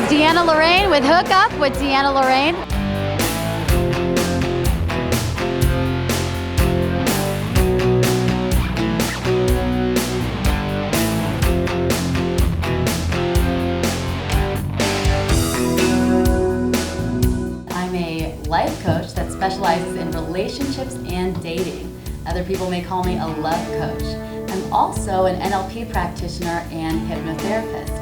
DeAnna Lorraine with Hook Up with DeAnna Lorraine. I'm a life coach that specializes in relationships and dating. Other people may call me a love coach. I'm also an NLP practitioner and hypnotherapist.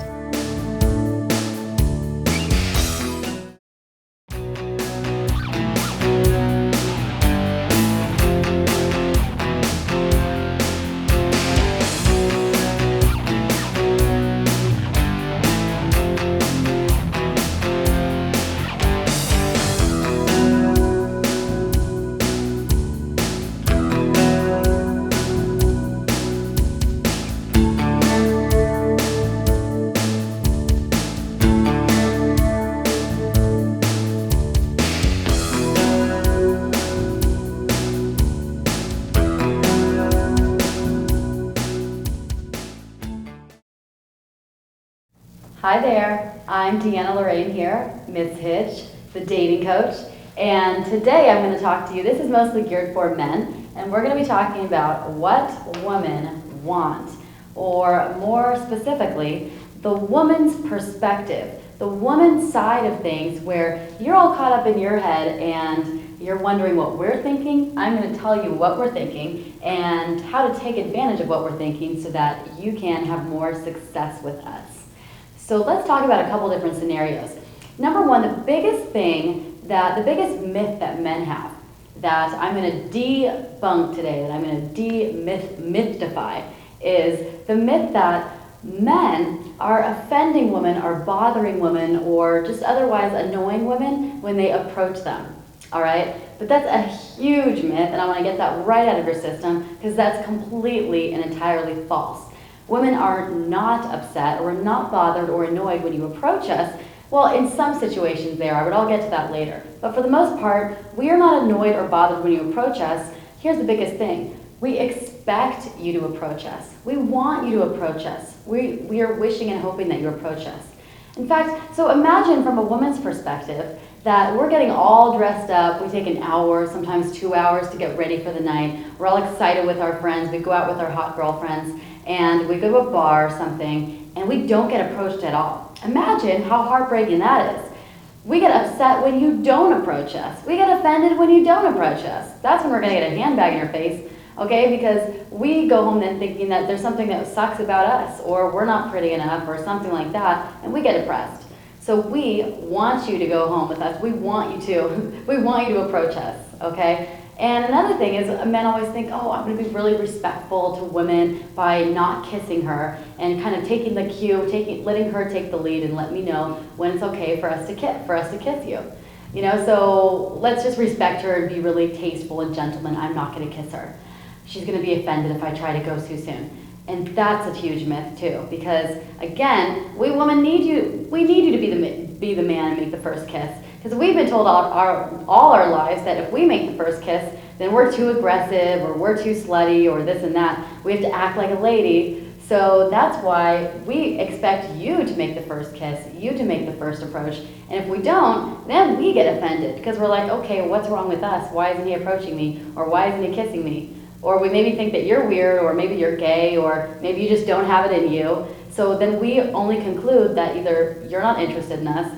Hi there, I'm DeAnna Lorraine here, Ms. Hitch, the dating coach, and today I'm going to talk to you. This is mostly geared for men, and we're going to be talking about what women want, or more specifically, the woman's perspective, the woman's side of things where you're all caught up in your head and you're wondering what we're thinking. I'm going to tell you what we're thinking and how to take advantage of what we're thinking so that you can have more success with us. So let's talk about a couple different scenarios. Number one, the biggest myth that men have that I'm going to debunk today, that I'm going to demystify, is the myth that men are offending women or bothering women or just otherwise annoying women when they approach them. All right? But that's a huge myth, and I want to get that right out of your system because that's completely and entirely false. Women are not upset or not bothered or annoyed when you approach us. Well, in some situations they are, but I'll get to that later. But for the most part, we are not annoyed or bothered when you approach us. Here's the biggest thing. We expect you to approach us. We want you to approach us. We are wishing and hoping that you approach us. In fact, so imagine from a woman's perspective that we're getting all dressed up. We take an hour, sometimes 2 hours to get ready for the night. We're all excited with our friends. We go out with our hot girlfriends. And we go to a bar or something, and we don't get approached at all. Imagine how heartbreaking that is. We get upset when you don't approach us. We get offended when you don't approach us. That's when we're going to get a handbag in your face, okay? Because we go home then thinking that there's something that sucks about us, or we're not pretty enough, or something like that, and we get depressed. So we want you to go home with us. We want you to approach us, okay? And another thing is men always think, oh, I'm going to be really respectful to women by not kissing her and kind of taking the cue, letting her take the lead and let me know when it's okay for us to kiss you. You know, so let's just respect her and be really tasteful and gentleman. I'm not going to kiss her. She's going to be offended if I try to go too soon. And that's a huge myth too, because again, we women need you. We need you to be the man and make the first kiss. Because we've been told all our lives that if we make the first kiss, then we're too aggressive or we're too slutty or this and that. We have to act like a lady. So that's why we expect you to make the first kiss, you to make the first approach. And if we don't, then we get offended because we're like, okay, what's wrong with us? Why isn't he approaching me? Or why isn't he kissing me? Or we maybe think that you're weird, or maybe you're gay, or maybe you just don't have it in you. So then we only conclude that either you're not interested in us,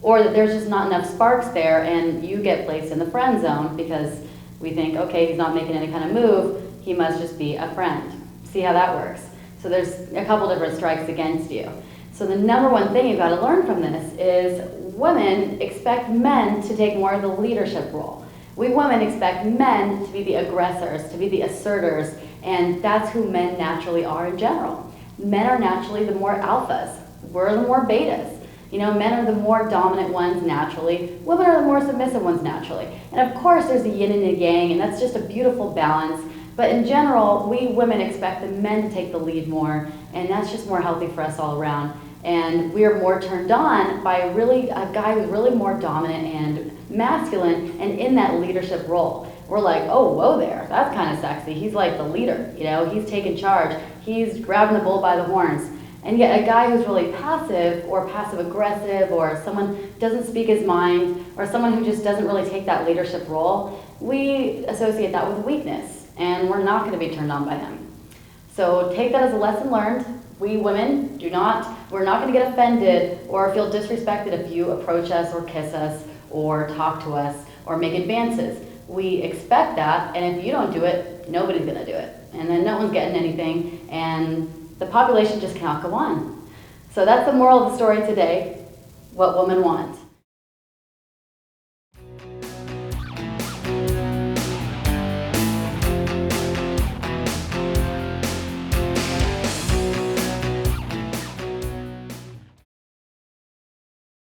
or that there's just not enough sparks there and you get placed in the friend zone because we think, okay, he's not making any kind of move, he must just be a friend. See how that works? So there's a couple different strikes against you. So the number one thing you've got to learn from this is women expect men to take more of the leadership role. We women expect men to be the aggressors, to be the asserters, and that's who men naturally are in general. Men are naturally the more alphas. We're the more betas. You know, men are the more dominant ones naturally. Women are the more submissive ones naturally. And of course there's the yin and the yang, and that's just a beautiful balance. But in general, we women expect the men to take the lead more, and that's just more healthy for us all around. And we are more turned on by a guy who's really more dominant and masculine and in that leadership role. We're like, oh, whoa there, that's kind of sexy. He's like the leader, you know, he's taking charge. He's grabbing the bull by the horns. And yet a guy who's really passive or passive aggressive, or someone who doesn't speak his mind, or someone who just doesn't really take that leadership role, we associate that with weakness, and we're not going to be turned on by him. So take that as a lesson learned. We women we're not going to get offended or feel disrespected if you approach us or kiss us or talk to us or make advances. We expect that, and if you don't do it, nobody's going to do it. And then no one's getting anything, and the population just cannot go on. So that's the moral of the story today, what women want.